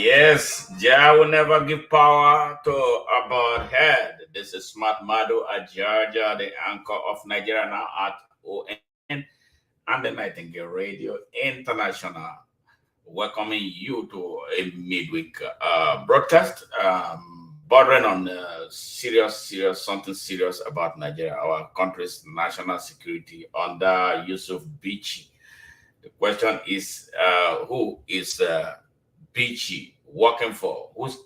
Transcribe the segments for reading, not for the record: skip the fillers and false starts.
Yes, Jah will never give power to a bald head. This is Smart Madu at Georgia, the anchor of Nigeria now at ON and the Nightingale Radio International. Welcoming you to a midweek broadcast, bordering on something serious about Nigeria, our country's national security under Yusuf Bichi. The question is, who is Bichi working for? Whose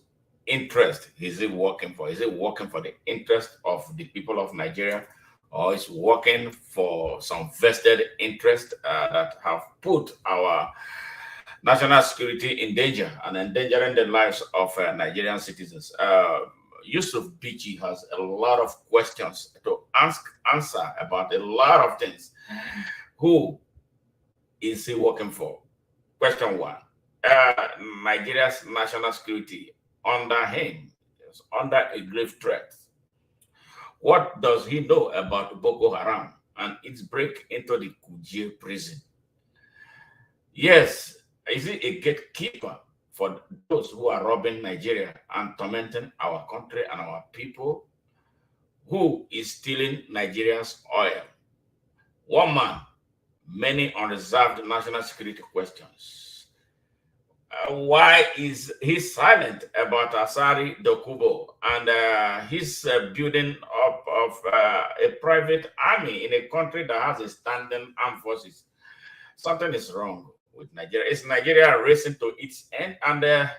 interest is he working for? Is he working for the interest of the people of Nigeria, or is working for some vested interest that have put our national security in danger and endangering the lives of Nigerian citizens? Yusuf Bichi has a lot of questions to answer about a lot of things. Who is he working for? Question one. Nigeria's national security under him is under a grave threat. What does he know about Boko Haram and its break into the Kuje Prison? Yes, is he a gatekeeper for those who are robbing Nigeria and tormenting our country and our people? Who is stealing Nigeria's oil? One man, many unreserved national security questions. Why is he silent about Asari Dokubo and his building up of a private army in a country that has a standing armed forces? Something is wrong with Nigeria. Is Nigeria racing to its end? And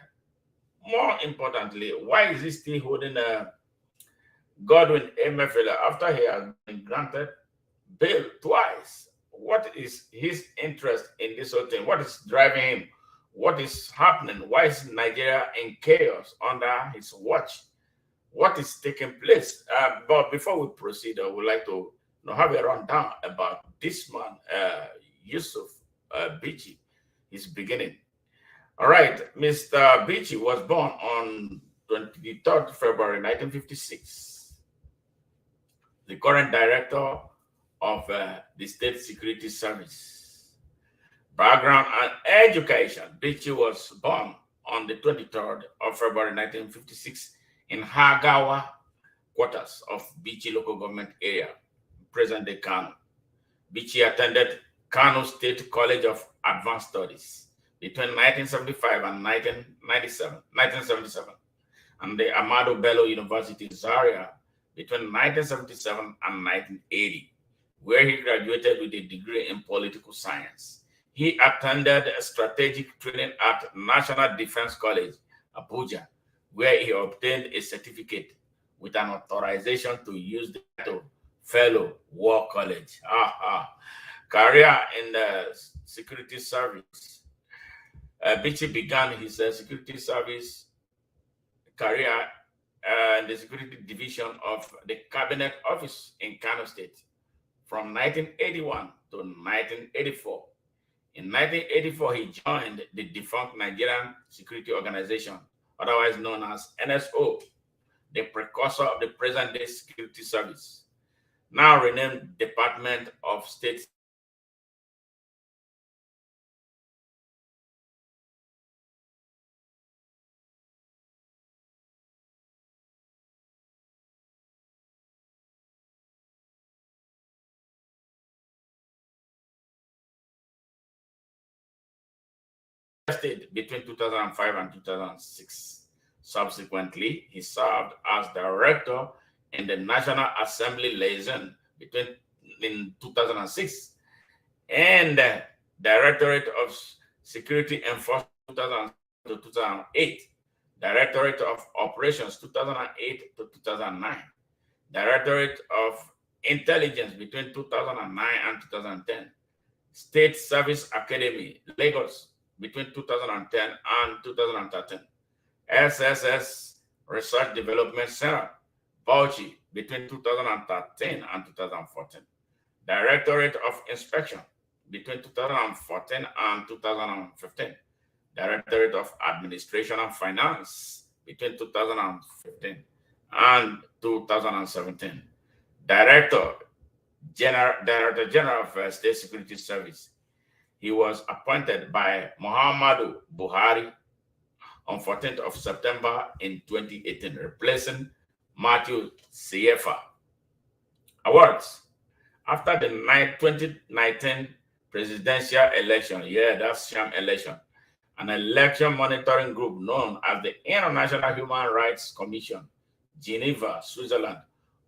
more importantly, why is he still holding Godwin Emefiele after he has been granted bail twice? What is his interest in this whole thing? What is driving him? What is happening? Why is Nigeria in chaos under his watch? What is taking place? But before we proceed, I would like to have a rundown about this man, Yusuf Bichi, his beginning. All right, Mr. Bichi was born on 23rd February 1956. The current director of the State Security Service. Background and education. Bichi was born on the 23rd of February 1956 in Hagawa quarters of Bichi local government area, present-day Kano. Bichi attended Kano State College of Advanced Studies between 1975 and 1977, and the Ahmadu Bello University Zaria between 1977 and 1980, where he graduated with a degree in political science. He attended strategic training at National Defense College, Abuja, where he obtained a certificate with an authorization to use the title Fellow War College. Career in the security service. Bichi began his security service career in the security division of the Cabinet Office in Kano State from 1981 to 1984. In 1984, he joined the defunct Nigerian Security Organization, otherwise known as NSO, the precursor of the present-day Security Service, now renamed Department of State. Between 2005 and 2006. Subsequently, he served as director in the National Assembly liaison in 2006 and Directorate of Security Enforcement 2000 to 2008, Directorate of Operations 2008 to 2009, Directorate of Intelligence between 2009 and 2010, State Service Academy, Lagos, between 2010 and 2013, SSS Research Development Center, Bauchi, between 2013 and 2014, Directorate of Inspection, between 2014 and 2015, Directorate of Administration and Finance, between 2015 and 2017, Director General of State Security Service. He was appointed by Muhammadu Buhari on 14th of September in 2018, replacing Matthew Siefa. Awards. After the 2019 presidential election, yeah, that's sham election, an election monitoring group known as the International Human Rights Commission, Geneva, Switzerland,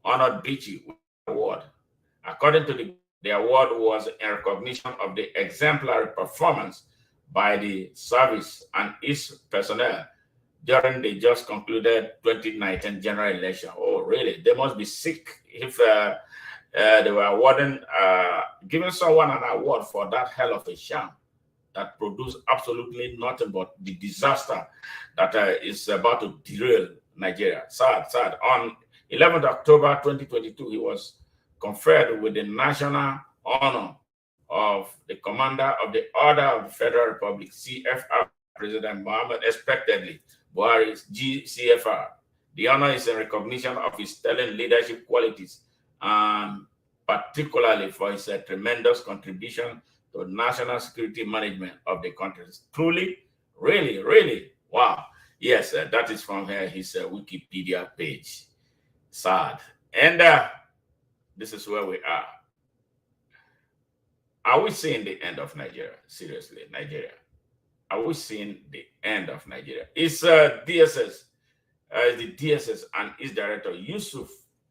honored Bichi with the award. According to the award was in recognition of the exemplary performance by the service and its personnel during the just concluded 2019 general election. Oh, really? They must be sick if they were giving someone an award for that hell of a sham that produced absolutely nothing but the disaster that is about to derail Nigeria. Sad, sad. On 11th October 2022, he was conferred with the national honor of the Commander of the Order of the Federal Republic, CFR, President Muhammad, expectedly, Buhari's GCFR. The honor is in recognition of his sterling leadership qualities and particularly for his tremendous contribution to national security management of the country. Truly, really, really, wow. Yes, that is from his Wikipedia page. Sad. And this is where we are. Are we seeing the end of Nigeria? Seriously, Nigeria. Are we seeing the end of Nigeria? It's DSS, the DSS and its director, Yusuf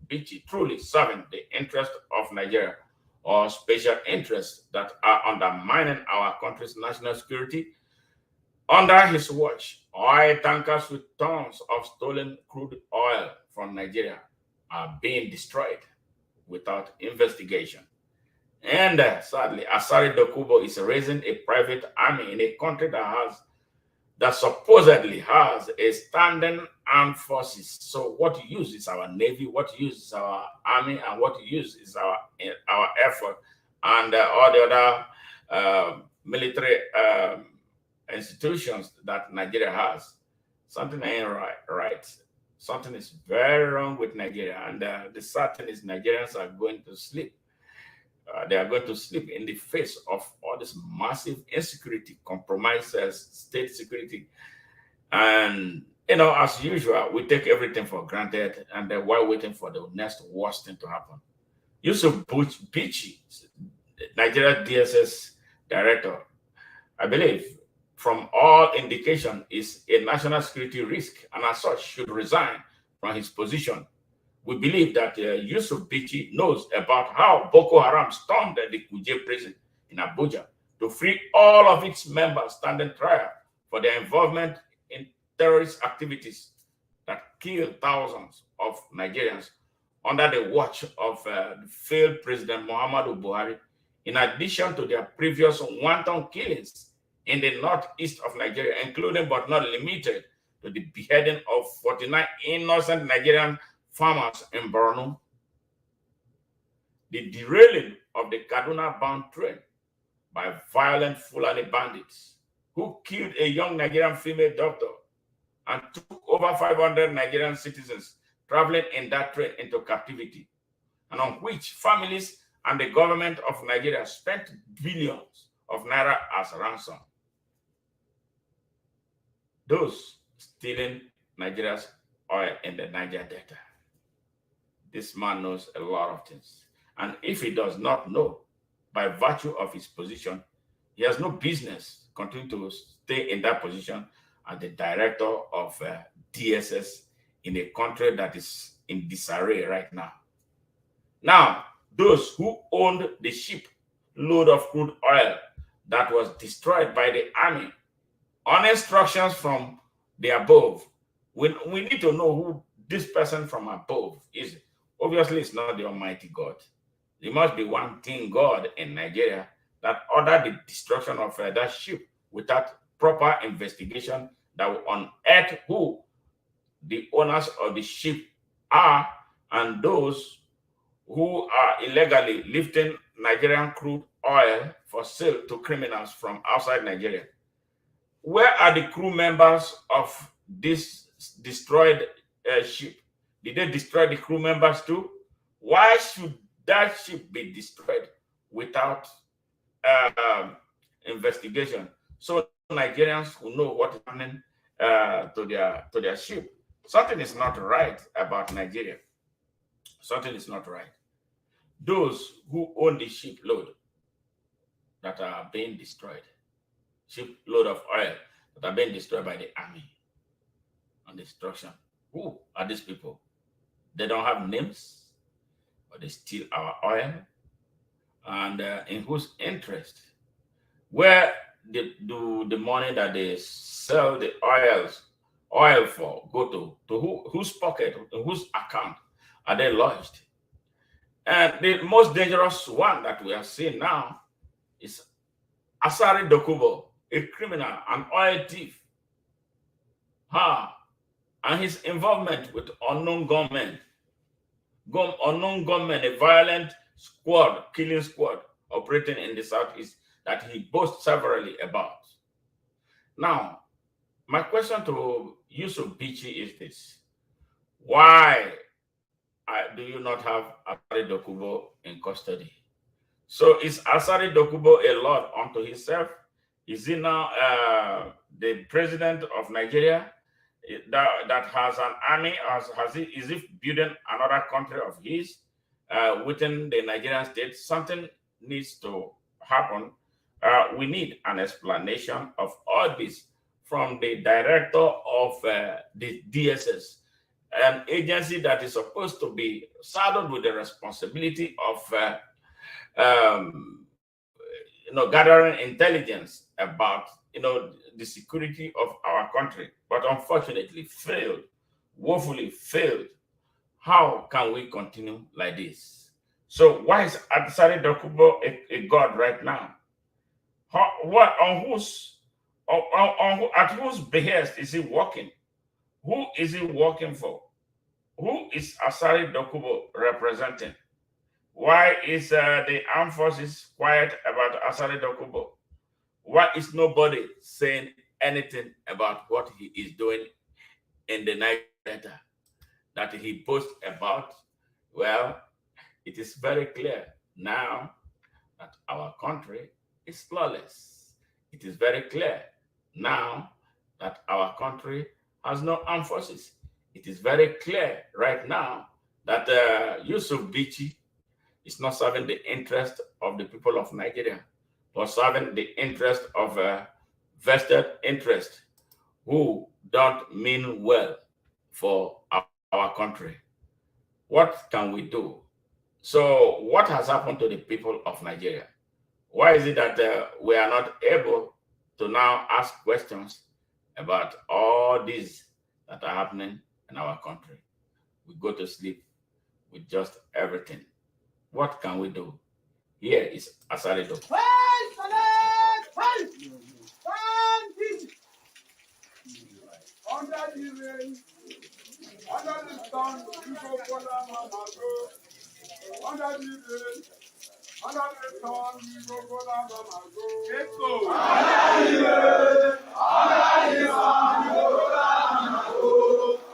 Bichi, truly serving the interest of Nigeria or special interests that are undermining our country's national security? Under his watch, oil tankers with tons of stolen crude oil from Nigeria are being destroyed without investigation. And sadly, Asari Dokubo is raising a private army in a country that supposedly has a standing armed forces. So what you use is our navy, what you use is our army, and what you use is our effort and all the other military institutions that Nigeria has. Something ain't right. Something is very wrong with Nigeria, and the sad thing is Nigerians are going to sleep. They are going to sleep in the face of all this massive insecurity, compromises state security. And, as usual, we take everything for granted and then while waiting for the next worst thing to happen. Yusuf Bichi, Nigeria DSS director, I believe, from all indication, is a national security risk and as such should resign from his position. We believe that Yusuf Bichi knows about how Boko Haram stormed the Kuje Prison in Abuja to free all of its members standing trial for their involvement in terrorist activities that killed thousands of Nigerians under the watch of the failed President Muhammadu Buhari, in addition to their previous wanton killings in the northeast of Nigeria, including but not limited to the beheading of 49 innocent Nigerian farmers in Borno, the derailing of the Kaduna-bound train by violent Fulani Bandits who killed a young Nigerian female doctor and took over 500 Nigerian citizens traveling in that train into captivity, and on which families and the government of Nigeria spent billions of naira as ransom. Those stealing Nigeria's oil in the Niger Delta. This man knows a lot of things. And if he does not know, by virtue of his position, he has no business continuing to stay in that position as the director of DSS in a country that is in disarray right now. Now, those who owned the ship load of crude oil that was destroyed by the army on instructions from the above, we need to know who this person from above is. Obviously, it's not the Almighty God. There must be one thing God in Nigeria that ordered the destruction of that ship without proper investigation that will unearth who the owners of the ship are and those who are illegally lifting Nigerian crude oil for sale to criminals from outside Nigeria. Where are the crew members of this destroyed ship? Did they destroy the crew members too? Why should that ship be destroyed without investigation? So Nigerians will know what is happening to their ship. Something is not right about Nigeria. Something is not right. Those who own the shipload that are being destroyed, shipload of oil that are being destroyed by the army on destruction. Who are these people? They don't have names, but they steal our oil. And in whose interest? Where do the money that they sell the oil for go to whose pocket, whose account are they lodged? And the most dangerous one that we are seeing now is Asari Dokubo, a criminal, an oil thief. And his involvement with unknown gunmen, a violent squad, killing squad operating in the southeast that he boasts severally about. Now, my question to Yusuf Bichi is this: why do you not have Asari Dokubo in custody? So is Asari Dokubo a lord unto himself? Is he now the president of Nigeria that has an army? Is he building another country of his within the Nigerian state? Something needs to happen. We need an explanation of all this from the director of the DSS, an agency that is supposed to be saddled with the responsibility of gathering intelligence about the security of our country, but unfortunately failed, woefully failed. How can we continue like this? So why is Asari Dokubo a god right now? At whose behest is he working? Who is he working for? Who is Asari Dokubo representing? Why is the armed forces quiet about Asari Dokubo? Why is nobody saying anything about what he is doing in the Niger Delta that he boasts about? Well, it is very clear now that our country is lawless. It is very clear now that our country has no armed forces. It is very clear right now that Yusuf Bichi is not serving the interest of the people of Nigeria, but serving the interest of vested interest who don't mean well for our country. What can we do? So what has happened to the people of Nigeria? Why is it that we are not able to now ask questions about all these that are happening in our country? We go to sleep with just everything. What can we do? Here is Asari Dokubo. Under the rain, under the sun, you go for the mama go. Under the rain, under the sun, you go for the mama go. Let's go. Under the rain, under the sun, you go for the mama go.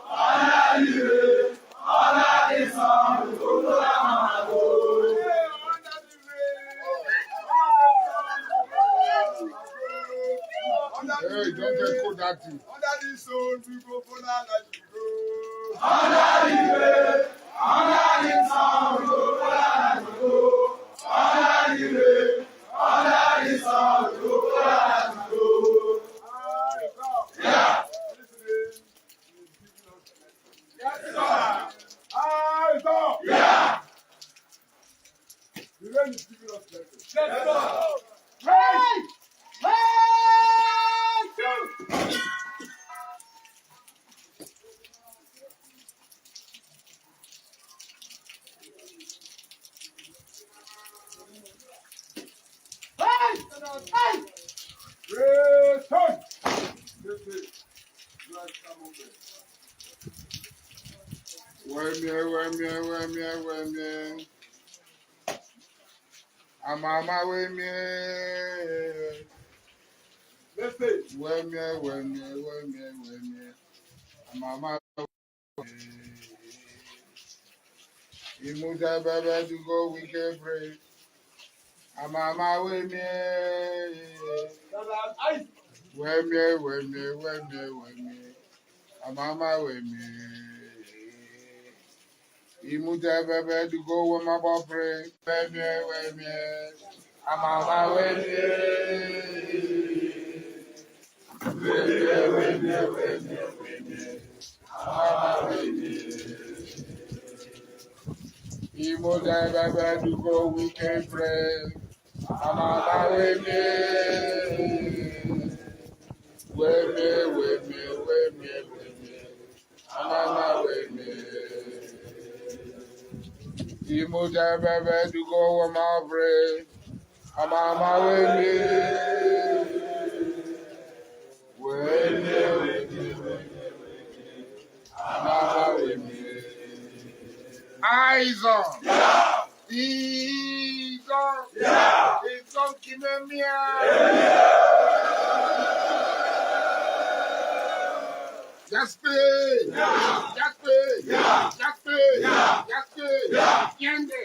Under the rain, under the sun, you go for the mama go. Hey, don't get caught that thing. Under the sun, we go for that like you go. Under the rain, under the sun, we go for that like you go. Under the rain, under the sun, we go for that like you go. Yeah. Yes, sir. Yeah. The rain is giving us blessing. Yes, sir. Hey! Weme. Amama weme. Weme. Amama weme. Imuta baba to go we can pray. Amama weme. Weme. Amama weme. Imuta bebe to go with my boyfriend. Weme. Amama weme. Weme. Amama weme. Imuta bebe to go weekend friend. Amama weme. Weme. Amama weme. Imuta bebe to go with my friend. Amama weme. Amama weme. Eyes on. He's on. It's on Kimemia. Just pay. Yende.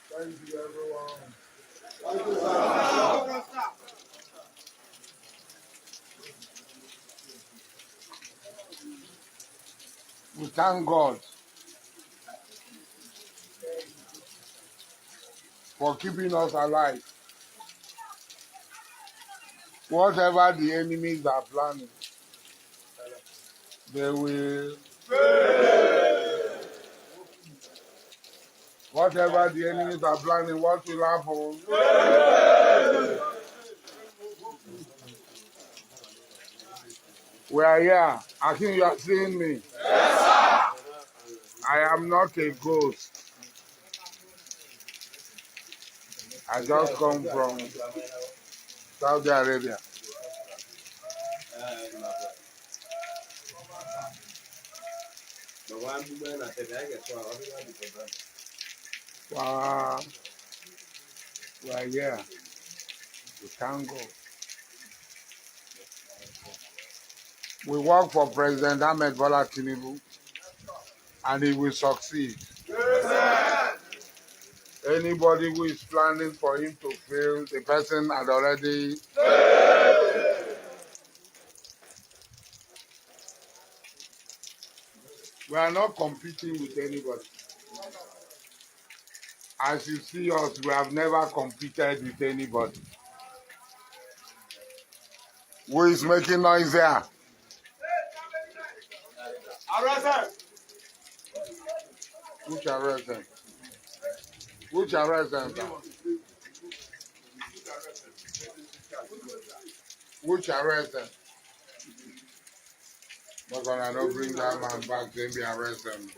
Thank you, everyone. Thank you, sir. We thank God for keeping us alive. Whatever the enemies are planning, they will. Whatever the enemies are planning, what will happen? We are here. I think you are seeing me. Yes, sir. I am not a ghost. I just come from Saudi Arabia. Wow. We are here. We thank God. We work for President Muhammadu Buhari, and he will succeed. Yes. Anybody who is planning for him to fail, the person had already. Yes. We are not competing with anybody. As you see us, we have never competed with anybody. Who is making noise here? Arrest them. Which arrest them? Which arrest them? Which arrest them? But when I don't bring that man back, then be arrest them.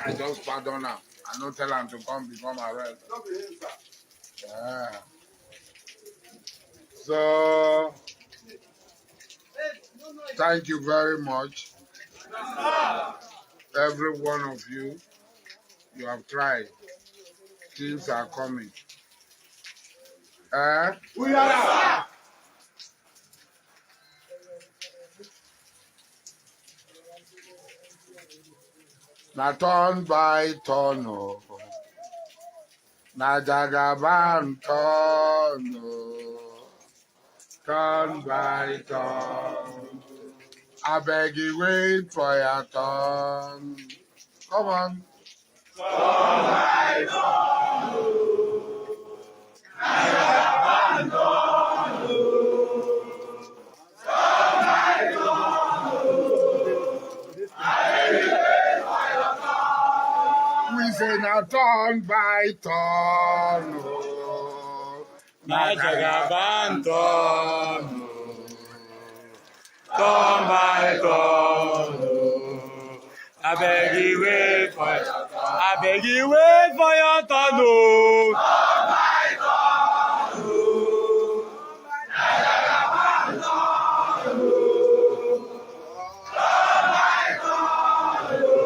I just pardon her. I don't tell him to come become arrest. Yeah. So, thank you very much. Every one of you, you have tried. Things are coming. We are. Na turn by turn, oh. Na jagaban turn, oh. Turn by turn. I beg you, wait for your turn. Come on. Turn by turn, oh. Na jagaban turn, oh. Turn by turn, oh. I beg you. We say na turn by turn, oh. Na jagaban turn, oh. Turn by turn, oh. I beg you wait for your turn. I beg you wait for your turn, oh. Turn by turn, oh. Na jagaban turn, oh. Turn by turn, oh.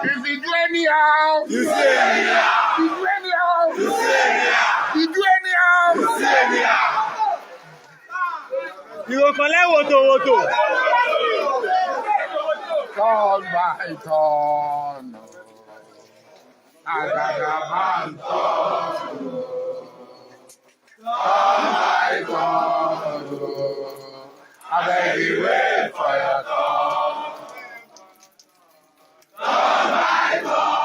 If you do anyhow, you say anyhow. You do anyhow, you say anyhow. You do anyhow, you say anyhow. You go collect woto. Turn by turn. Kaduna-bound. Turn by turn. I beg you wait for your turn. Turn by turn.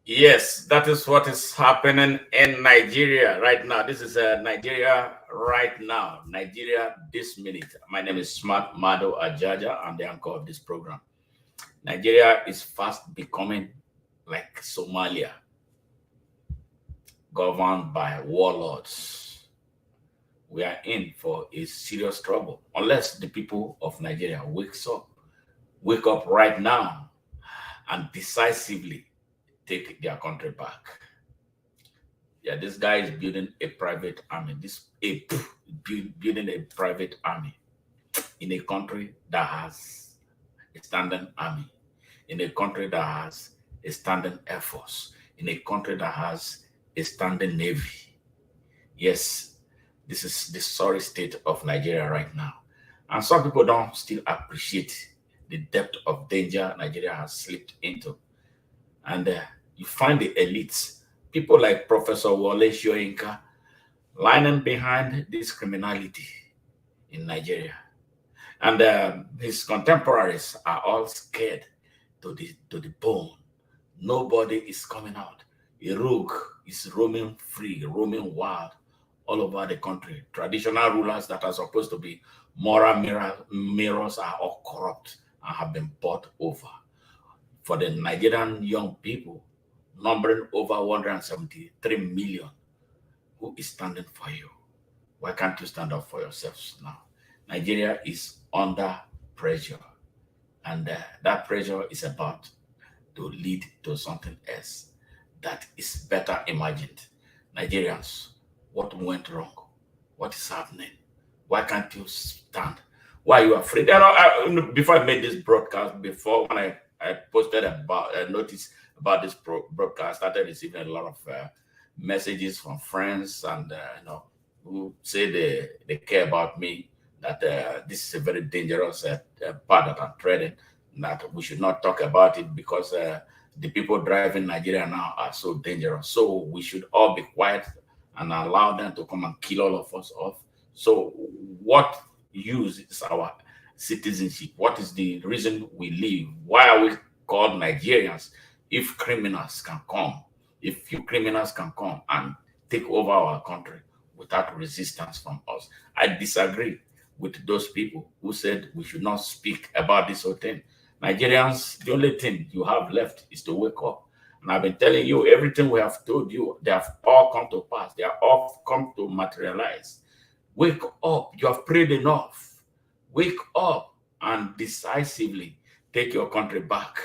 Yes, that is what is happening in Nigeria right now. This is Nigeria right now. Nigeria this minute. My name is Smart Mado Ajaja. I'm the anchor of this program. Nigeria is fast becoming like Somalia, governed by warlords. We are in for a serious trouble unless the people of Nigeria wake up right now and decisively take their country back. Yeah, this guy is building a private army. Building a private army in a country that has a standing army, in a country that has a standing air force, in a country that has a standing navy. Yes, this is the sorry state of Nigeria right now. And some people don't still appreciate the depth of danger Nigeria has slipped into. And you find the elites, people like Professor Wole Soyinka, lining behind this criminality in Nigeria. And his contemporaries are all scared to the bone. Nobody is coming out. A rogue is roaming free, roaming wild all over the country. Traditional rulers that are supposed to be moral mirrors are all corrupt and have been bought over. For the Nigerian young people, numbering over 173 million, who is standing for you? Why can't you stand up for yourselves now? Nigeria is under pressure, and that pressure is about to lead to something else that is better imagined. Nigerians, what went wrong? What is happening? Why can't you stand? Why are you afraid? Before I made this broadcast, when I posted about a notice about this broadcast, I started receiving a lot of messages from friends and who say they care about me, that this is a very dangerous path that I'm treading, that we should not talk about it because the people driving Nigeria now are so dangerous. So we should all be quiet and allow them to come and kill all of us off. So what use is our citizenship? What is the reason we live? Why are we called Nigerians if criminals can come? If few criminals can come and take over our country without resistance from us. I disagree with those people who said we should not speak about this whole thing. Nigerians, the only thing you have left is to wake up. And I've been telling you, everything we have told you, they have all come to pass. They have all come to materialize. Wake up. You have prayed enough. Wake up and decisively take your country back.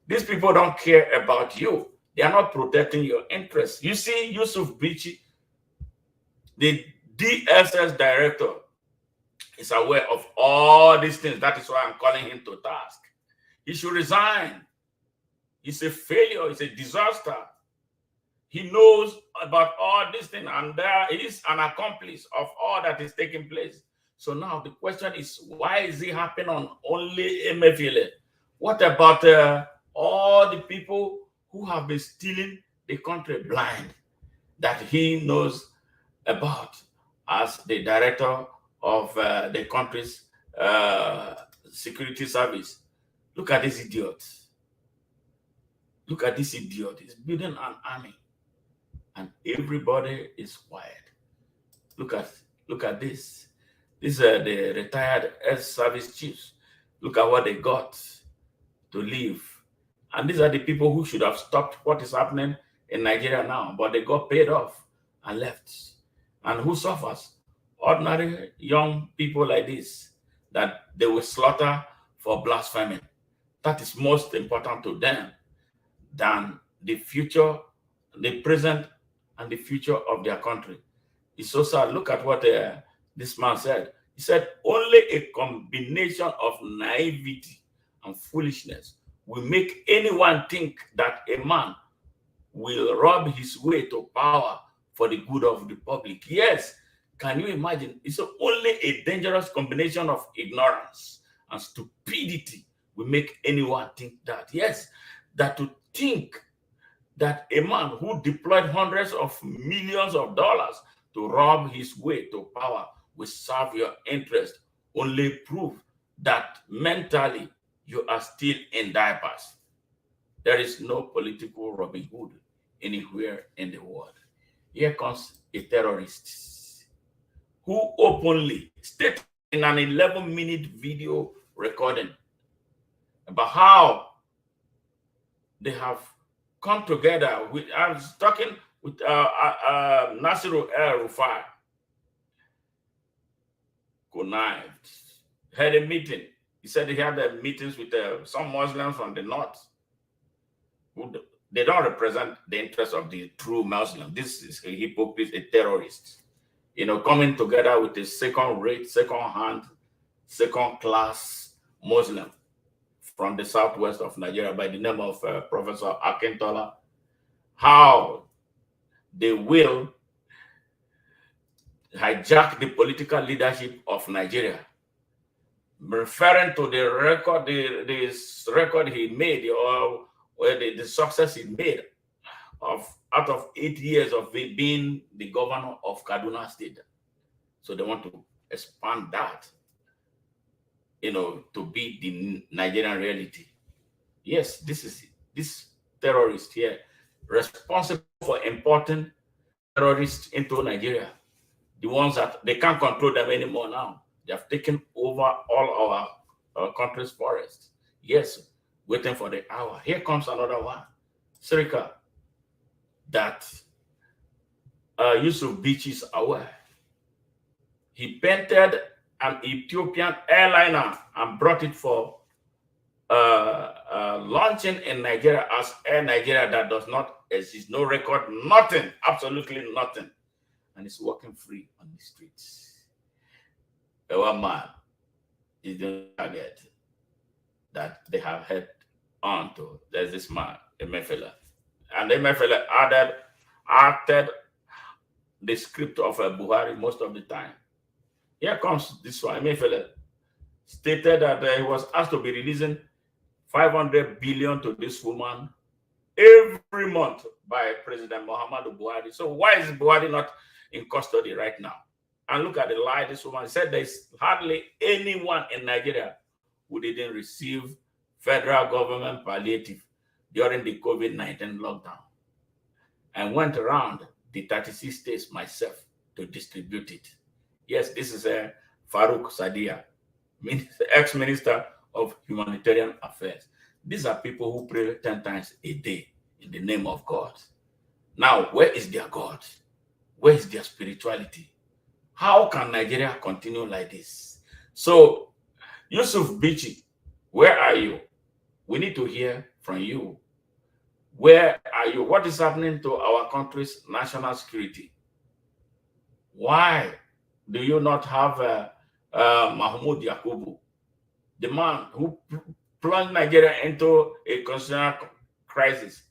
These people don't care about you. They are not protecting your interests. You see, Yusuf Bichi, the DSS director, is aware of all these things. That is why I'm calling him to task. He should resign. It's a failure. It's a disaster. He knows about all these things, and there is an accomplice of all that is taking place. So now the question is, why is it happening on only MFLA? What about all the people who have been stealing the country blind that he knows about as the director of the country's security service. Look at this idiot. Look at this idiot. He's building an army and everybody is quiet. Look at this. These are the retired ex-service chiefs. Look at what they got to live. And these are the people who should have stopped what is happening in Nigeria now, but they got paid off and left. And who suffers? Ordinary young people like this that they will slaughter for blasphemy. That is most important to them than the future, the present, and the future of their country. It's so sad. Look at what this man said. He said, only a combination of naivety and foolishness will make anyone think that a man will rob his way to power for the good of the public. Yes, can you imagine? It's only a dangerous combination of ignorance and stupidity will make anyone think that. Yes, that to think that a man who deployed hundreds of millions of dollars to rob his way to power will serve your interest only prove that mentally you are still in diapers. There is no political Robin Hood anywhere in the world. Here comes a terrorist who openly stated in an 11-minute video recording about how they have come together with, I was talking with Nasiru El-Rufai, connived, had a meeting. He said he had meetings with some Muslims from the north. They don't represent the interests of the true Muslim. This is a hypocrite, a terrorist. You know, coming together with a second-rate, second-hand, second-class Muslim from the southwest of Nigeria by the name of Professor Akintola. How they will hijack the political leadership of Nigeria, referring to the record, this record he made, or the success he made of out of 8 years of being the governor of Kaduna State. So they want to expand that, you know, to be the Nigerian reality. Yes, this terrorist here responsible for importing terrorists into Nigeria. The ones that they can't control them anymore now. They have taken over all our country's forests. Yes, waiting for the hour. Here comes another one. Sirika, that Yusuf Bichi is aware. He painted an Ethiopian airliner and brought it for launching in Nigeria as Air Nigeria that does not exist. No record, nothing, absolutely nothing. And it's walking free on the streets. The one man is the target that they have head on to. There's this man, Emefiele. And Emefiele acted the script of Buhari most of the time. Here comes this one. Emefiele stated that he was asked to be releasing 500 billion to this woman every month by President Muhammadu Buhari. So why is Buhari not in custody right now? And look at the lie this woman said. There's hardly anyone in Nigeria who didn't receive federal government palliative during the COVID-19 lockdown. I went around the 36 states myself to distribute it. Yes, this is Farouk Sadia, ex-minister of humanitarian affairs. These are people who pray 10 times a day in the name of God. Now, where is their God? Where is their spirituality? How can Nigeria continue like this? So, Yusuf Bichi, where are you? We need to hear from you. Where are you? What is happening to our country's national security? Why do you not have Mahmoud Yakubu, the man who plunged Nigeria into a constitutional crisis,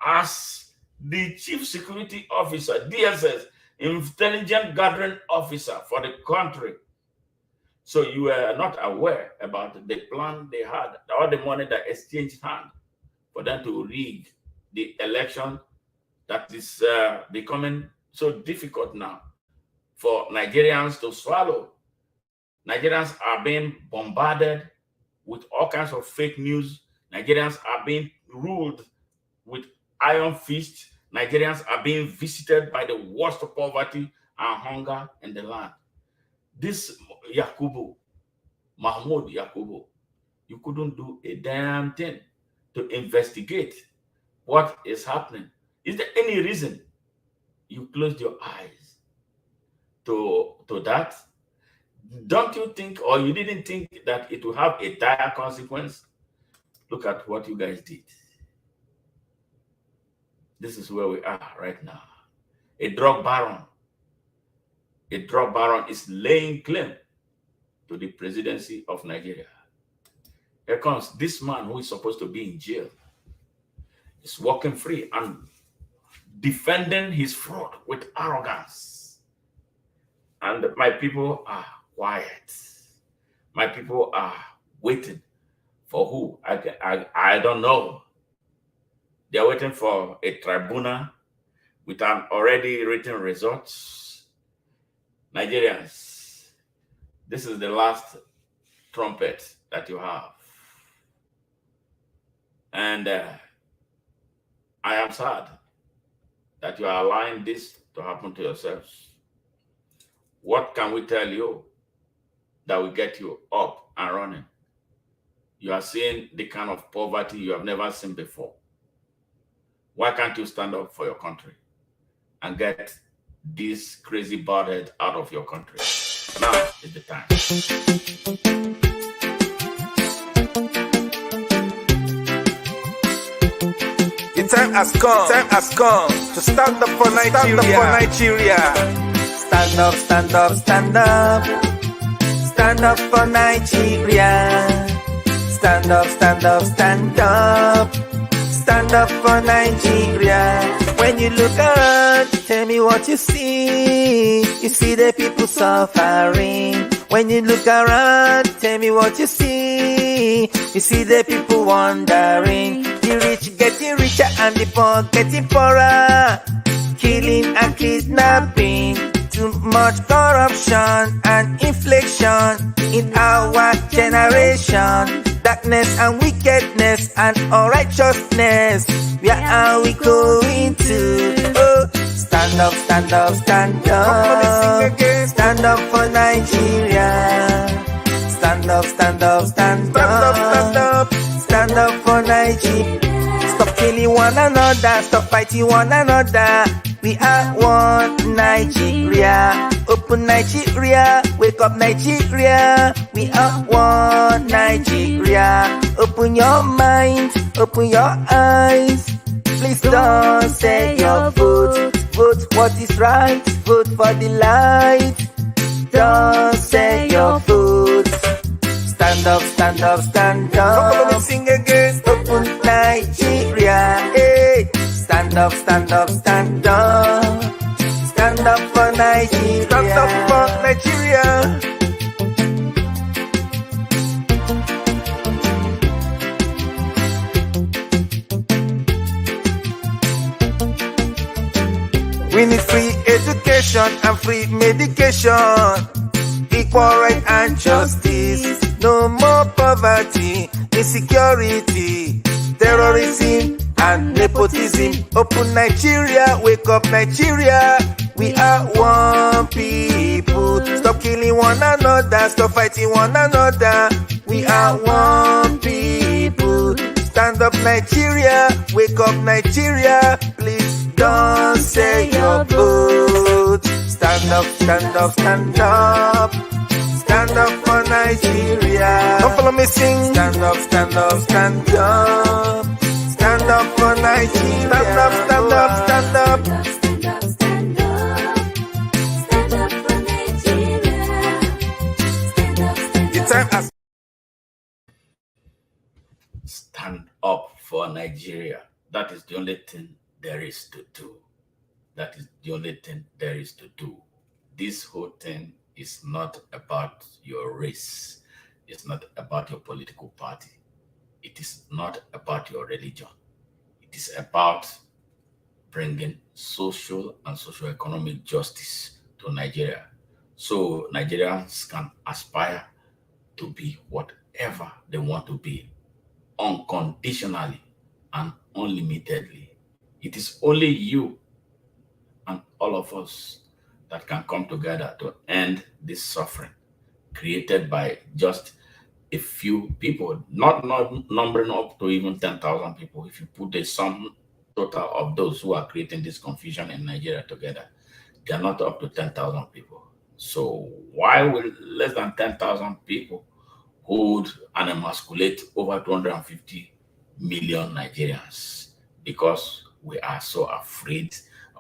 as the chief security officer, DSS, intelligent gathering officer for the country? So you were not aware about the plan they had, all the money that exchanged hands for them to rig the election that is becoming so difficult now for Nigerians to swallow. Nigerians are being bombarded with all kinds of fake news. Nigerians are being ruled with iron fists. Nigerians are being visited by the worst of poverty and hunger in the land. This Mahmoud Yakubu, you couldn't do a damn thing to investigate what is happening. Is there any reason you closed your eyes to that? Don't you think, or you didn't think that it will have a dire consequence? Look at what you guys did. This is where we are right now. A drug baron is laying claim to the presidency of Nigeria. Here comes this man who is supposed to be in jail. He's walking free and defending his fraud with arrogance. And my people are quiet. My people are waiting for who? I don't know. They're waiting for a tribunal with an already written results. Nigerians, this is the last trumpet that you have. And I am sad that you are allowing this to happen to yourselves. What can we tell you that will get you up and running? You are seeing the kind of poverty you have never seen before. Why can't you stand up for your country and get this crazy baldhead out of your country? Now is the time. The time has come to stand up for Nigeria. Stand up, stand up, stand up. Stand up for Nigeria. Stand up, stand up, stand up. Stand up for Nigeria. When you look around, tell me what you see. You see the people suffering. When you look around, tell me what you see. You see the people wandering. The rich getting richer and the poor getting poorer. Killing and kidnapping. Too much corruption and inflation in our generation. Darkness and wickedness and unrighteousness. Where are we going to? Oh, stand up, stand up, stand up. Stand up for Nigeria. Stand up, stand up, stand up. Stand up, stand up for Nigeria. Stop killing one another. Stop fighting one another. We are one Nigeria. Open Nigeria. Wake up Nigeria. We are one Nigeria. Open your mind. Open your eyes. Please don't say your vote. Vote what is right. Vote for the light. Don't say your vote. Stand up, stand up, stand up. Come on, sing again. Open Nigeria. Hey. Stand up, stand up, stand up. Stand up for Nigeria. Stand up for Nigeria. We need free education and free medication. Equal right and justice. No more poverty, insecurity, terrorism and nepotism. Open Nigeria, wake up Nigeria. We are one people. Stop killing one another, stop fighting one another. We are one people. Stand up Nigeria, wake up Nigeria. Please don't say your vote. Stand up, stand up, stand up. Stand up for Nigeria. Don't follow me sing. Stand up, stand up, stand up. Stand up for Nigeria. Stand up, stand up, stand up. Stand up, stand up. Stand up for Nigeria. Stand up, stand up. The time has Stand up for Nigeria. That is the only thing there is to do. That is the only thing there is to do. This whole thing is not about your race. It's not about your political party. It is not about your religion. It is about bringing social and socio-economic justice to Nigeria, so Nigerians can aspire to be whatever they want to be, unconditionally and unlimitedly. It is only you and all of us that can come together to end this suffering created by just a few people, not numbering up to even 10,000 people. If you put the sum total of those who are creating this confusion in Nigeria together, they are not up to 10,000 people. So why will less than 10,000 people hold and emasculate over 250 million Nigerians? Because we are so afraid,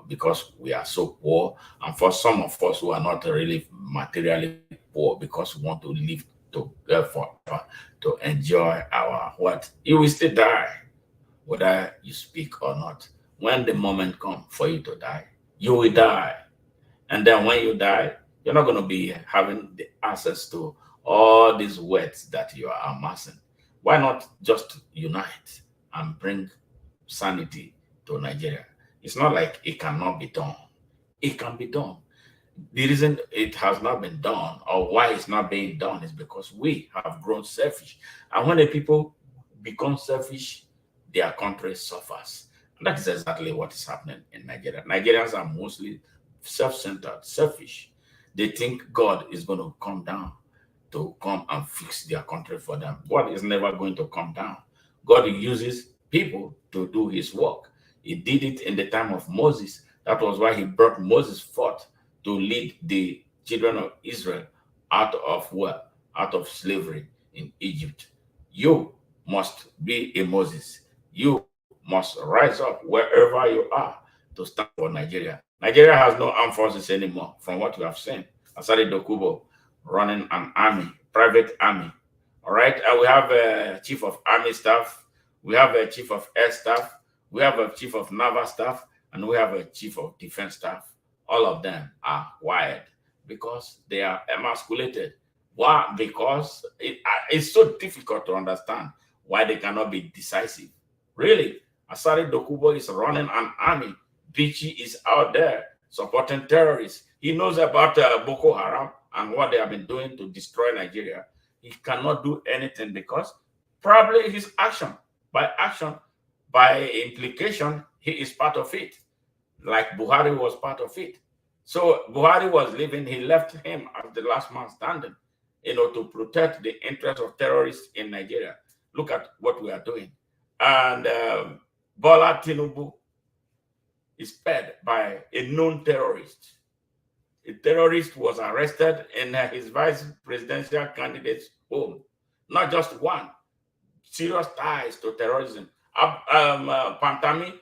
because we are so poor, and for some of us who are not really materially poor, because we want to live to forever, to enjoy our what? You will still die, whether you speak or not. When the moment comes for you to die, you will die. And then when you die, you're not going to be having the access to all these wealth that you are amassing. Why not just unite and bring sanity to Nigeria? It's not like it cannot be done. It can be done. The reason it has not been done, or why it's not being done, is because we have grown selfish. And when the people become selfish, their country suffers. And that is exactly what is happening in Nigeria. Nigerians are mostly self-centered, selfish. They think God is going to come down to come and fix their country for them. God is never going to come down. God uses people to do his work. He did it in the time of Moses. That was why he brought Moses forth to lead the children of Israel out of what? Out of slavery in Egypt. You must be a Moses. You must rise up wherever you are to stand for Nigeria. Nigeria has no armed forces anymore, from what we have seen. Asari Dokubo running an army, private army. All right, and we have a chief of army staff, we have a chief of air staff, we have a chief of naval staff, and we have a chief of defense staff. All of them are wired because they are emasculated. Why? Because it's so difficult to understand why they cannot be decisive. Really, Asari Dokubo is running an army. Bichi is out there supporting terrorists. He knows about Boko Haram and what they have been doing to destroy Nigeria. He cannot do anything because probably his action, by implication, he is part of it. Like Buhari was part of it. So Buhari was leaving, he left him as the last man standing, to protect the interests of terrorists in Nigeria. Look at what we are doing. And Bola Tinubu is fed by a known terrorist. A terrorist was arrested in his vice presidential candidate's home. Not just one. Serious ties to terrorism. Pantami,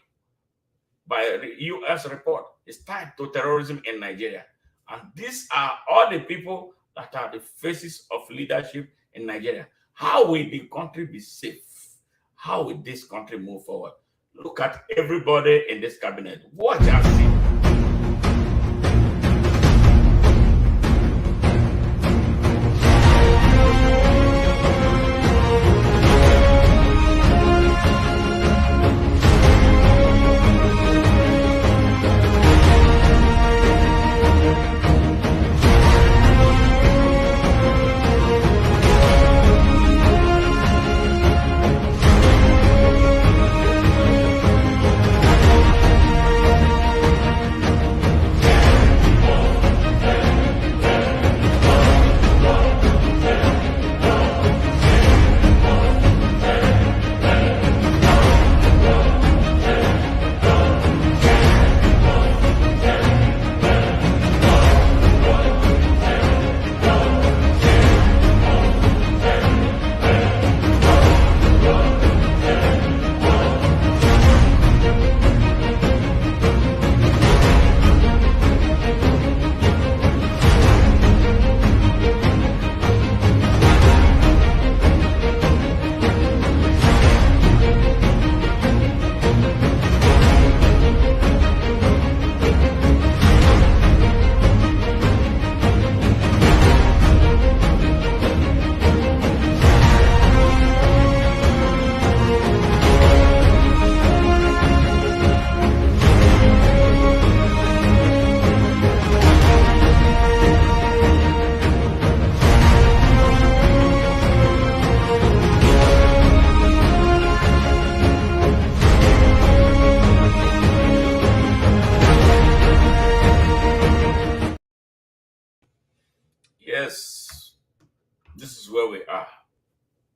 by U.S. report, is tied to terrorism in Nigeria. And these are all the people that are the faces of leadership in Nigeria. How will the country be safe? How will this country move forward? Look at everybody in this cabinet. Watch and see.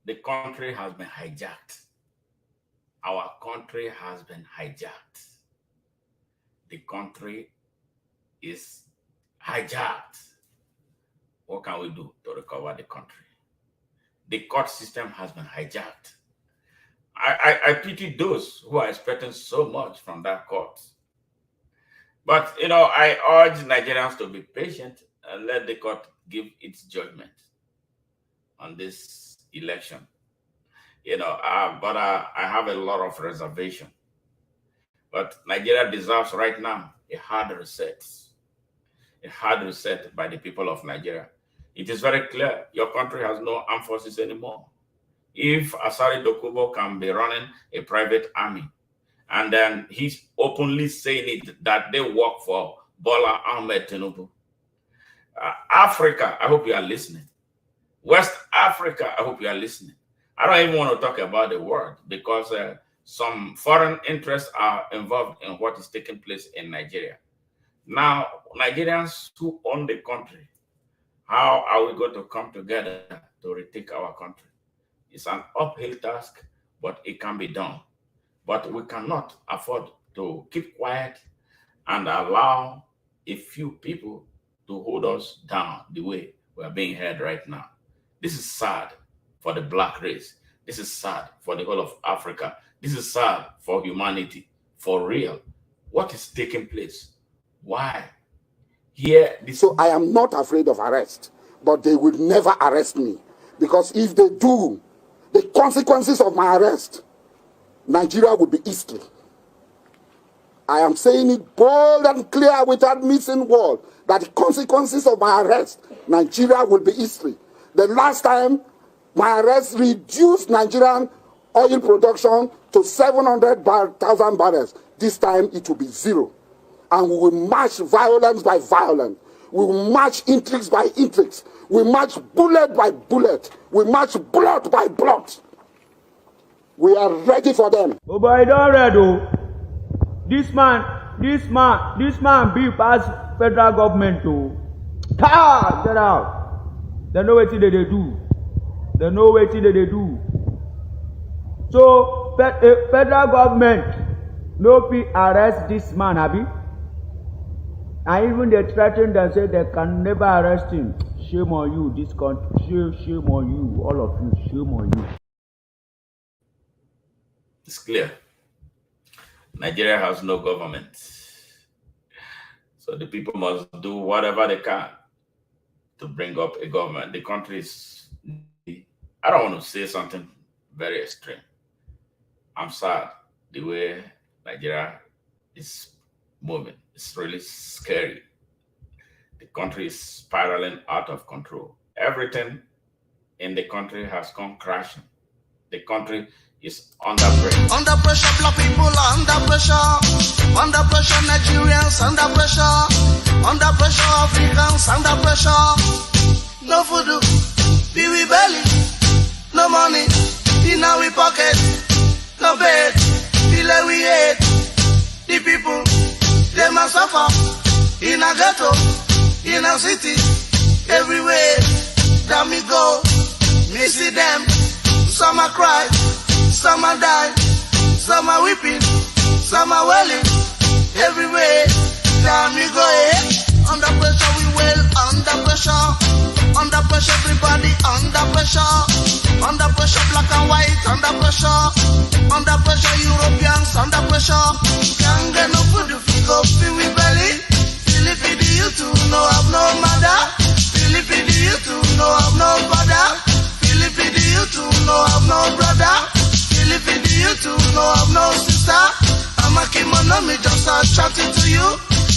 the country has been hijacked. Our country has been hijacked. The country is hijacked. What can we do to recover the country? The court system has been hijacked. I pity those who are expecting so much from that court. But, I urge Nigerians to be patient and let the court give its judgment on this election. But I have a lot of reservation. But Nigeria deserves right now a hard reset. A hard reset by the people of Nigeria. It is very clear your country has no armed forces anymore. If Asari Dokubo can be running a private army, and then he's openly saying it that they work for Bola Ahmed Tinubu. Africa, I hope you are listening. West Africa, I hope you are listening. I don't even want to talk about the world because some foreign interests are involved in what is taking place in Nigeria. Now, Nigerians who own the country, how are we going to come together to retake our country? It's an uphill task, but it can be done. But we cannot afford to keep quiet and allow a few people to hold us down the way we are being held right now. This is sad for the black race. This is sad for the whole of Africa. This is sad for humanity, for real. What is taking place? Why? So I am not afraid of arrest, but they will never arrest me. Because if they do, the consequences of my arrest, Nigeria will be history. I am saying it bold and clear without missing word that the consequences of my arrest, Nigeria will be history. The last time my arrest reduced Nigerian oil production to 700,000 barrels. This time it will be zero. And we will match violence by violence. We will match intrigues by intrigues. We match bullet by bullet. We match blood by blood. We are ready for them. Oh boy, don't ready. Oh. This man be past federal government too. Get out. They know what they do. They know what they do. So federal government no fit arrest this man, abi? And even they threaten them, say they can never arrest him. Shame on you, this country. Shame on you, all of you. Shame on you. It's clear. Nigeria has no government. So the people must do whatever they can to bring up a government. The country is, I don't want to say something very extreme. I'm sad the way Nigeria is moving. It's really scary. The country is spiraling out of control. Everything in the country has come crashing. The country is under pressure. Under pressure, black people are under pressure. Under pressure, Nigerians under pressure. Under pressure, Africans under pressure. No food, be we belly. No money, in our pocket. No bed, feel like we hate. The people, they must suffer. In a ghetto, in a city, everywhere. That me go, me see them. Some are cry, some are die, some are weeping, some are wailing. Everywhere, that me go. Under pressure, we will under pressure. Under pressure, everybody under pressure. Under pressure, black and white under pressure. Under pressure, Europeans under pressure. Can't get no food if we go feel we belly. Philippine you too, no have no mother. Philippine you too, no have no father. Philippine you too, no have no brother. Philippine you too, no have no sister. I'm a kimono, me just start chatting to you.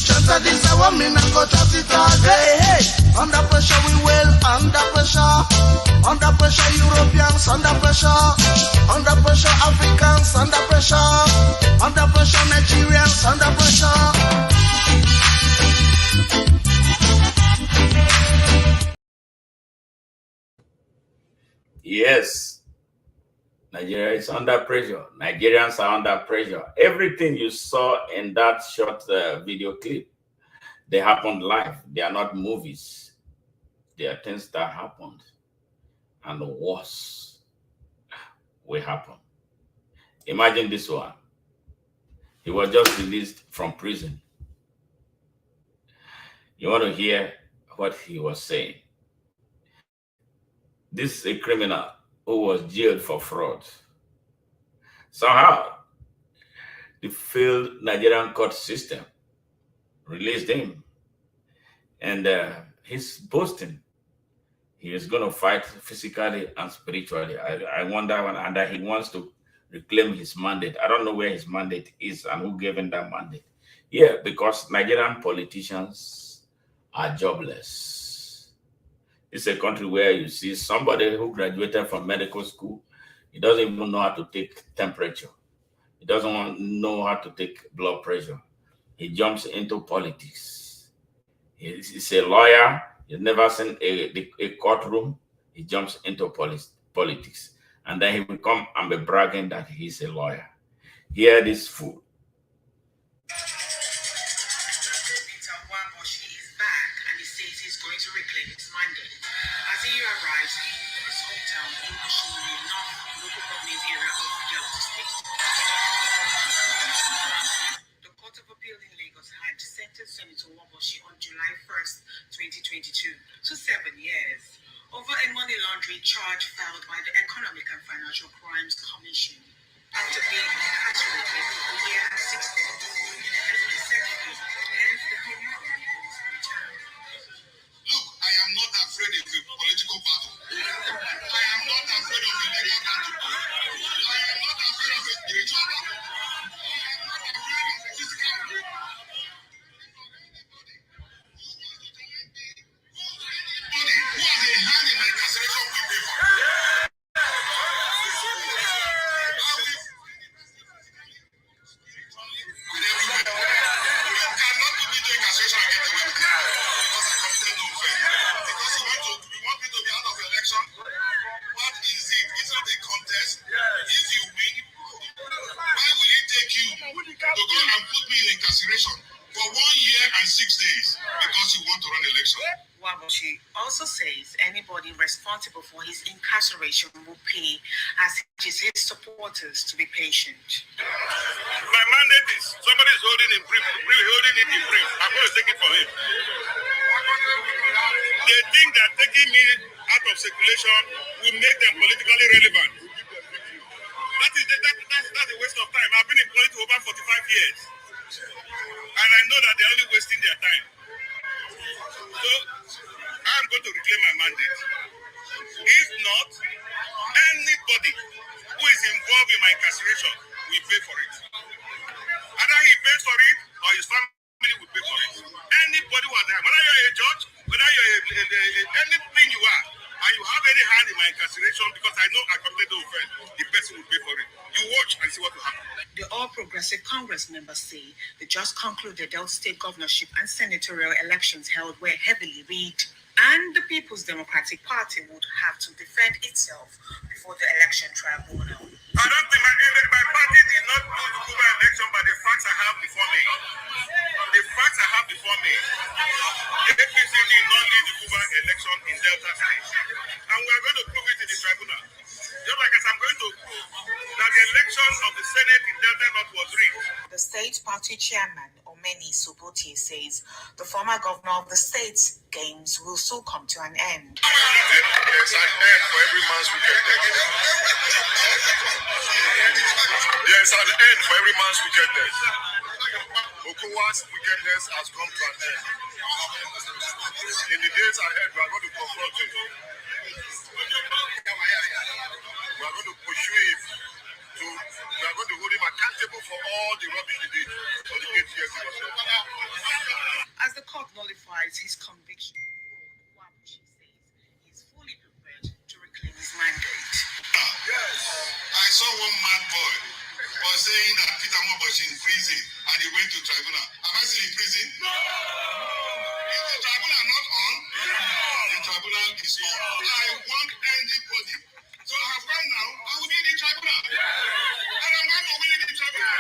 Chanta this I want me not go chat it all day. Hey, under pressure we will under pressure. Under pressure Europeans under pressure. Under pressure Africans under pressure. Under pressure Nigerians under pressure. Yes, Nigeria is under pressure. Nigerians are under pressure. Everything you saw in that short video clip, they happened live. They are not movies. They are things that happened. And worse, will happen. Imagine this one. He was just released from prison. You want to hear what he was saying? This is a criminal who was jailed for fraud. Somehow, the failed Nigerian court system released him. And he's boasting he is going to fight physically and spiritually. I wonder and that he wants to reclaim his mandate. I don't know where his mandate is and who gave him that mandate. Yeah, because Nigerian politicians are jobless. It's a country where you see somebody who graduated from medical school, he doesn't even know how to take temperature. He doesn't know how to take blood pressure. He jumps into politics. He's a lawyer. He's never seen a courtroom. He jumps into politics. And then he will come and be bragging that he's a lawyer. Hear this fool. Going to reclaim his mandate. As he arrives in his hometown in Oshimiri, local government area of Delta State. The Court of Appeal in Lagos had sentenced Senator Waboshi on July 1st, 2022 to 7 years over a money laundering charge filed by the Economic and Financial Crimes Commission. After being incarcerated for a year and 6 months, has been set free, hence the hearing of his return. Look, I am not afraid of the political battle. I am not afraid of the legal battle. I am not afraid of the spiritual battle. I am not afraid of the physical battle. Anybody who has a hand in my incarceration will pay for it. With everywhere. You cannot put me to incarceration and get away with it because I committed no offense. Because you want me to be out of election? What is it? It's not a contest. If you win, why will it take you to go and put me in incarceration for 1 year and 6 days because you want to run election? Waboshi also says anybody responsible for his incarceration will pay, as he urges his supporters to be patient. My mandate is somebody is holding it in brief. I'm going to take it from him. They think that taking me out of circulation will make them politically relevant. That's a waste of time. I've been in politics over 45 years. And I know that they're only wasting their time. So I'm going to reclaim my mandate. If not, anybody who is involved in my incarceration will pay for it. Either he pays for it or his family will pay for it. Anybody who are there, whether you're a judge, whether you're anything you are, and you have any hand in my incarceration, because I know I committed no offense, the person will pay for it. You watch and see what will happen. The All Progressive Congress members say the just concluded Delta State governorship and senatorial elections held were heavily rigged, and the People's Democratic Party would have to defend itself before the election tribunal. I don't think my party did not lose the Cuba election, but the facts I have before me. The facts I have before me. The APC did not lead the Cuba election in Delta State. And we are going to prove it in the tribunal. Just like as I'm going to prove that the election of the Senate in Delta North was rigged. The state party chairman, Omeni Subotie, says the former governor of the state's games will soon come to an end. There's an end for every man's wickedness. There's an end for every man's wickedness. Okuwa's wickedness has come to an end. In the days ahead, we are going to confront him. We are going to pursue him. We are going to hold him accountable for all the rubbish he did for the 8 years he was there. As the court nullifies his conviction, Waboshi says he's fully prepared to reclaim his mandate. Yes, I saw one mad boy was saying that Peter Waboshi is in prison and he went to tribunal. Am I still in prison? No! Is the tribunal not on? The tribunal is on. I want anybody. So I have come now, I will be in the tribunal. And I'm going to win in the tribunal.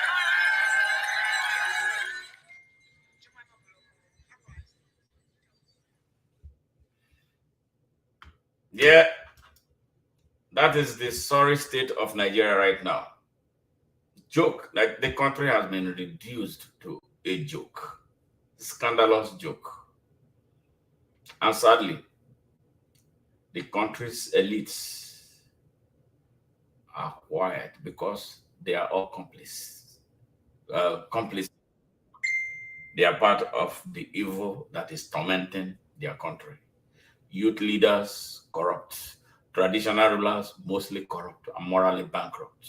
Yeah, That is the sorry state of Nigeria right now. Joke, like the country has been reduced to a joke, scandalous joke. And sadly, the country's elites are quiet because they are all complice. They are part of the evil that is tormenting their country. Youth leaders, corrupt. Traditional rulers, mostly corrupt and morally bankrupt.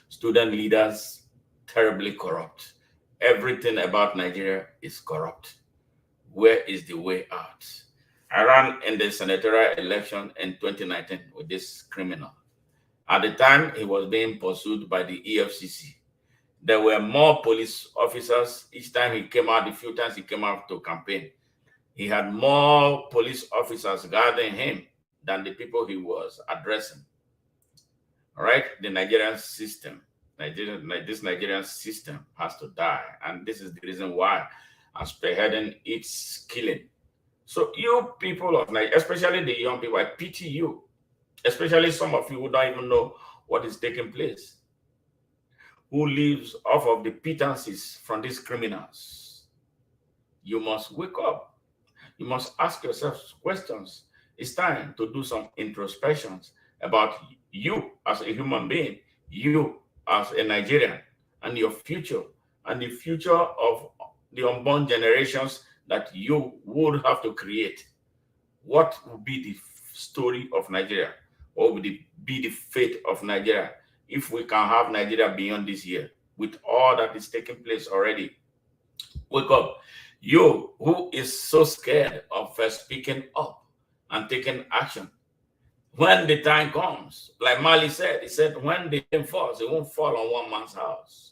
Student leaders, terribly corrupt. Everything about Nigeria is corrupt. Where is the way out? I ran in the senatorial election in 2019 with this criminal. At the time, he was being pursued by the EFCC. There were more police officers each time he came out, the few times he came out to campaign. He had more police officers guarding him than the people he was addressing. All right, the Nigerian system, this Nigerian system has to die. And this is the reason why I'm spearheading its killing. So you people of Nigeria, especially the young people, I pity you, especially some of you who don't even know what is taking place, who lives off of the pittances from these criminals. You must wake up. You must ask yourself questions. It's time to do some introspections about you as a human being, you as a Nigerian, and your future, and the future of the unborn generations that you would have to create. What would be the story of Nigeria? What would be the fate of Nigeria if we can have Nigeria beyond this year with all that is taking place already? Wake up. You who is so scared of speaking up and taking action. When the time comes, like Mali said, he said, when the rain falls, it won't fall on one man's house.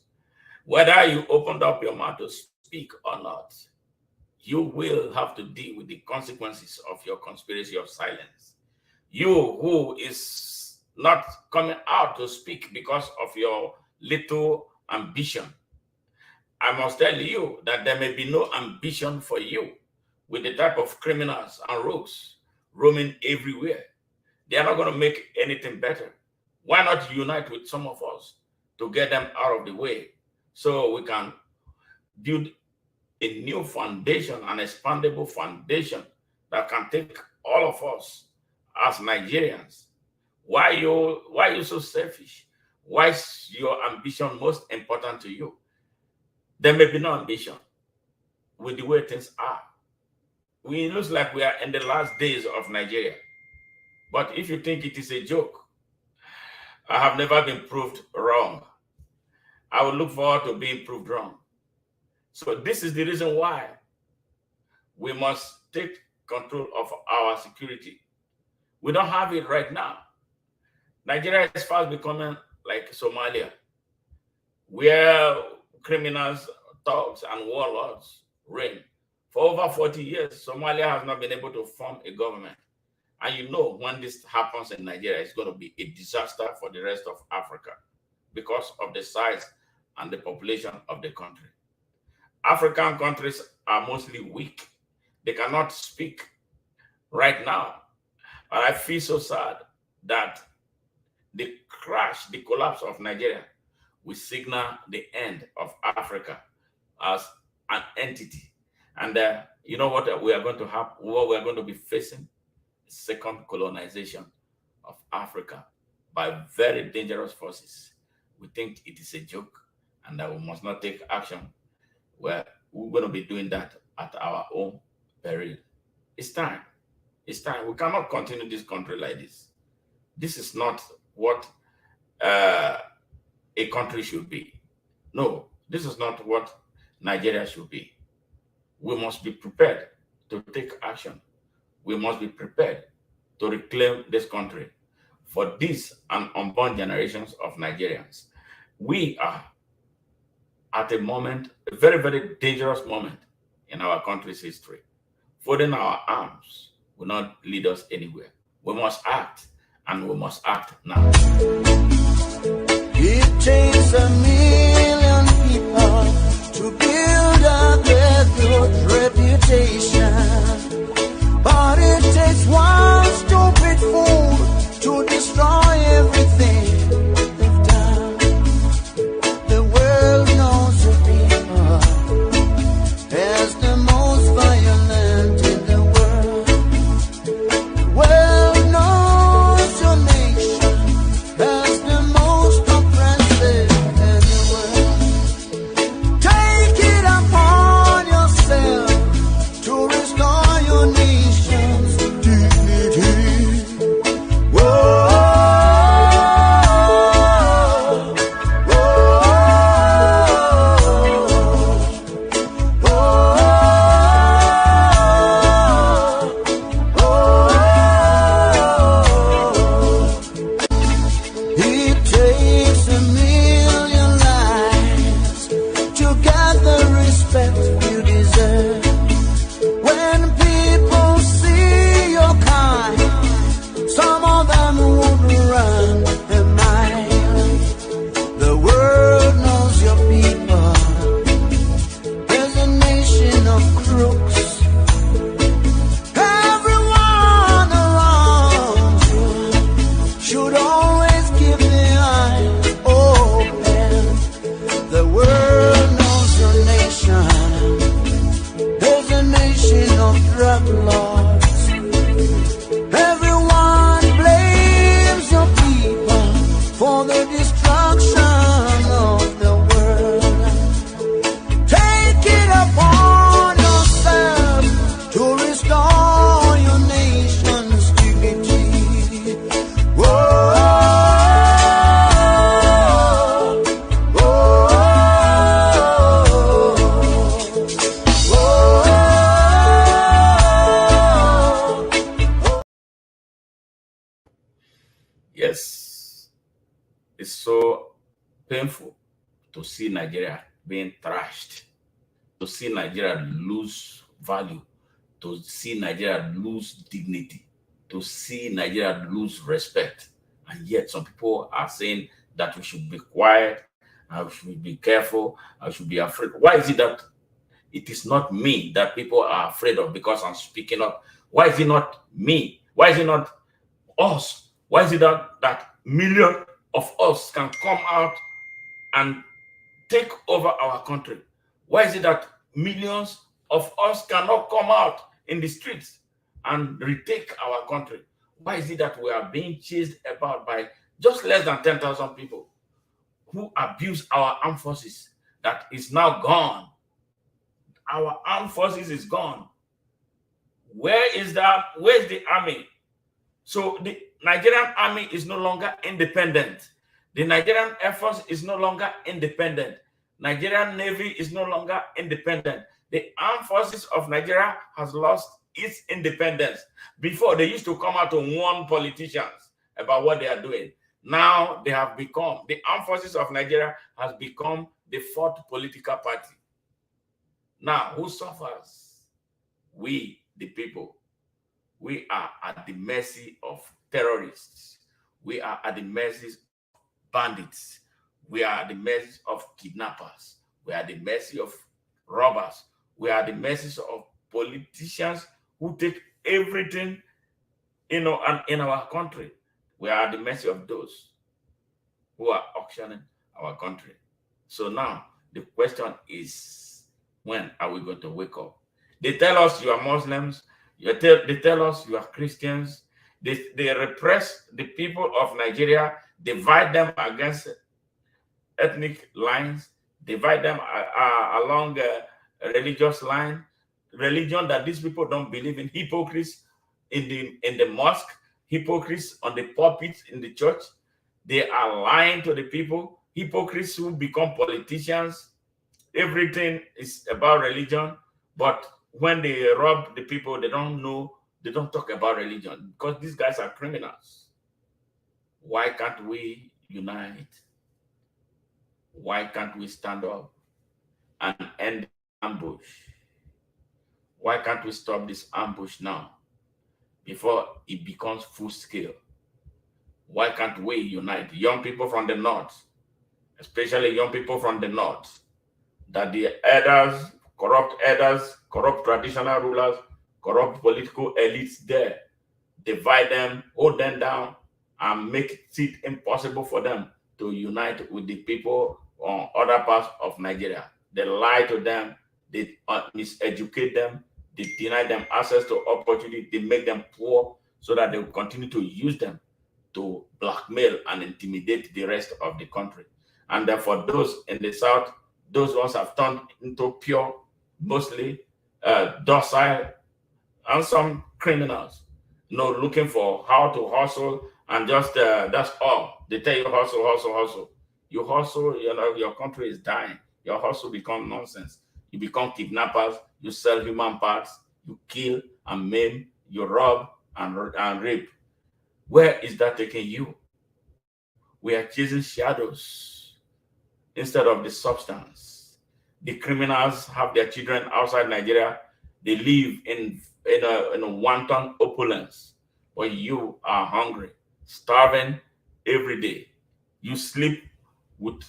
Whether you opened up your mouth to speak or not, you will have to deal with the consequences of your conspiracy of silence. You who is not coming out to speak because of your little ambition, I must tell you that there may be no ambition for you with the type of criminals and rogues roaming everywhere. They are not going to make anything better. Why not unite with some of us to get them out of the way so we can build a new foundation, an expandable foundation that can take all of us as Nigerians? Why you so selfish? Why is your ambition most important to you? There may be no ambition with the way things are. We looks like we are in the last days of Nigeria. But if you think it is a joke, I have never been proved wrong. I will look forward to being proved wrong. So this is the reason why we must take control of our security. We don't have it right now. Nigeria is fast becoming like Somalia, where criminals, thugs, and warlords reign. For over 40 years, Somalia has not been able to form a government. And you know, when this happens in Nigeria, it's going to be a disaster for the rest of Africa because of the size and the population of the country. African countries are mostly weak. They cannot speak right now. But I feel so sad that the collapse of Nigeria will signal the end of Africa as an entity. And you know what we are going to have, what we are going to be facing? Second colonization of Africa by very dangerous forces. We think it is a joke and that we must not take action. Well, we're going to be doing that at our own peril. It's time. It's time. We cannot continue this country like this. This is not what a country should be. No, this is not what Nigeria should be. We must be prepared to take action. We must be prepared to reclaim this country for this and unborn generations of Nigerians. We are at a moment, a very, very dangerous moment in our country's history. Folding our arms will not lead us anywhere. We must act, and we must act now. It takes 1 million people to build up their good reputation, but it takes one stupid fool to destroy everything. is so painful to see Nigeria being trashed, to see Nigeria lose value, to see Nigeria lose dignity, to see Nigeria lose respect. And yet some people are saying that we should be quiet, and we should be careful, and we should be afraid. Why is it that it is not me that people are afraid of because I'm speaking up? Why is it not me? Why is it not us? Why is it that millions of us can come out and take over our country? Why is it that millions of us cannot come out in the streets and retake our country? Why is it that we are being chased about by just less than 10,000 people who abuse our armed forces that is now gone? Our armed forces is gone. Where is that? Where's the army? So the Nigerian army is no longer independent. The Nigerian Air Force is no longer independent. Nigerian Navy is no longer independent. The armed forces of Nigeria has lost its independence. Before, they used to come out to warn politicians about what they are doing. Now they have become, the armed forces of Nigeria has become the fourth political party. Now, who suffers? We, the people. We are at the mercy of terrorists. We are at the mercy of bandits. We are at the mercy of kidnappers. We are at the mercy of robbers. We are at the mercy of politicians who take everything, in our country. We are at the mercy of those who are auctioning our country. So now the question is, when are we going to wake up? They tell us you are Muslims. They tell us you are Christians. They repress the people of Nigeria, divide them against ethnic lines, divide them along a religious line, religion that these people don't believe in, hypocrites in the mosque, hypocrites on the pulpit in the church. They are lying to the people, hypocrites who become politicians. Everything is about religion, but when they rob the people, they don't talk about religion because these guys are criminals. Why can't we unite? Why can't we stand up and end the ambush? Why can't we stop this ambush now before it becomes full scale? Why can't we unite? Young people from the north, especially young people from the north, that the elders, corrupt traditional rulers, corrupt political elites there, divide them, hold them down, and make it impossible for them to unite with the people on other parts of Nigeria. They lie to them, they miseducate them, they deny them access to opportunity, they make them poor so that they will continue to use them to blackmail and intimidate the rest of the country. And therefore, those in the south, those ones have turned into pure, mostly docile, and some criminals, looking for how to hustle, and just that's all. They tell you hustle, hustle, hustle. You hustle, your country is dying. Your hustle becomes nonsense. You become kidnappers, you sell human parts, you kill and maim, you rob and rape. Where is that taking you? We are chasing shadows instead of the substance. The criminals have their children outside Nigeria. They live in a wanton opulence, but you are hungry, starving every day. You sleep with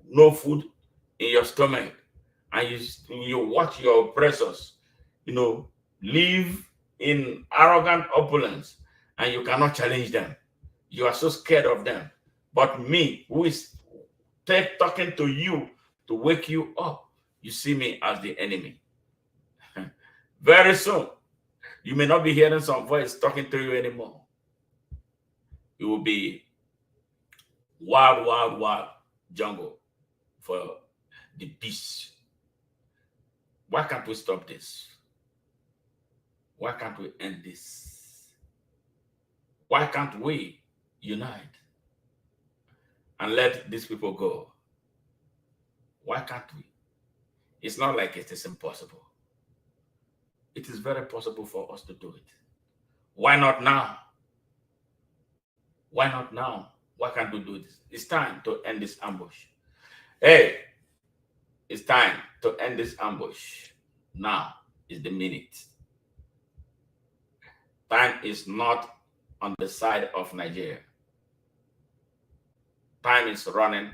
no food in your stomach, and you watch your oppressors, live in arrogant opulence, and you cannot challenge them. You are so scared of them. But me, who is talking to you to wake you up, you see me as the enemy. Very soon, you may not be hearing some voice talking to you anymore. It will be wild, wild, wild jungle for the beasts. Why can't we stop this? Why can't we end this? Why can't we unite and let these people go? Why can't we? It's not like it is impossible. It is very possible for us to do it. Why not now? Why not now? Why can't we do this? It's time to end this ambush. Hey, it's time to end this ambush. Now is the minute. Time is not on the side of Nigeria. Time is running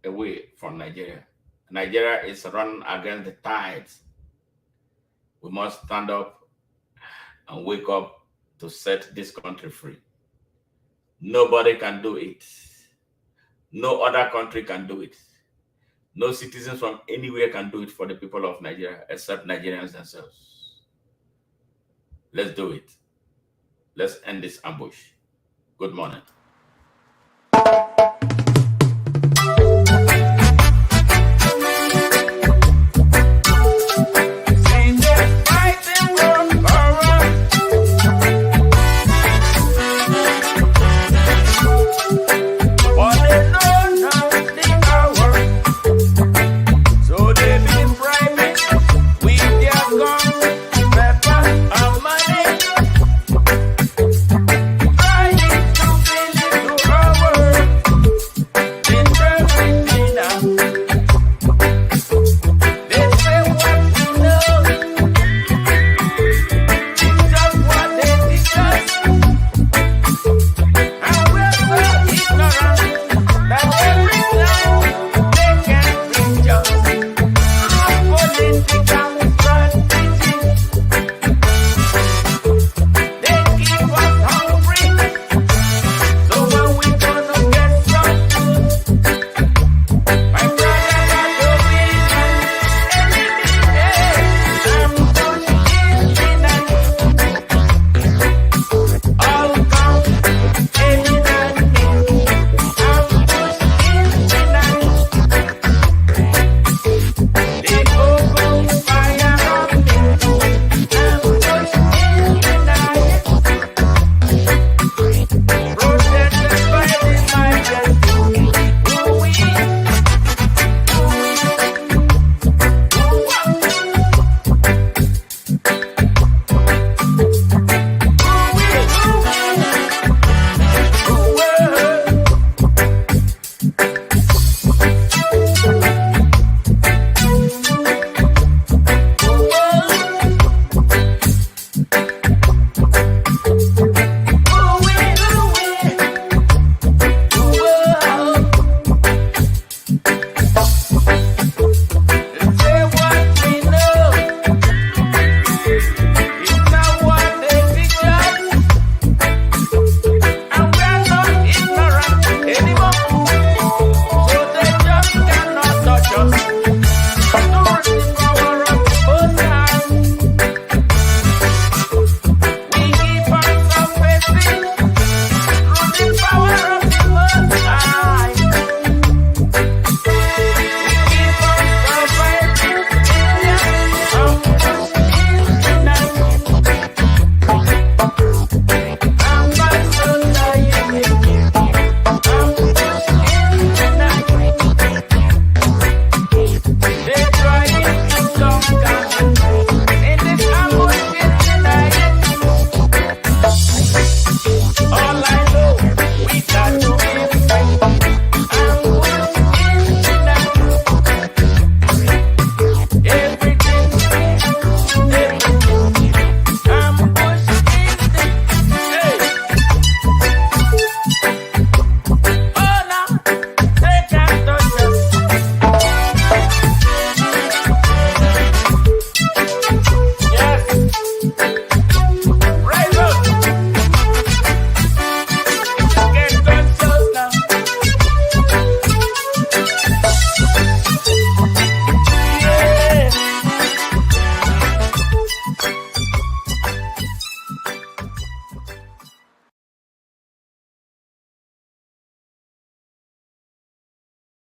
away from Nigeria. Nigeria is running against the tides. We must stand up and wake up to set this country free. Nobody can do it. No other country can do it. No citizens from anywhere can do it for the people of Nigeria except Nigerians themselves. Let's do it. Let's end this ambush. Good morning.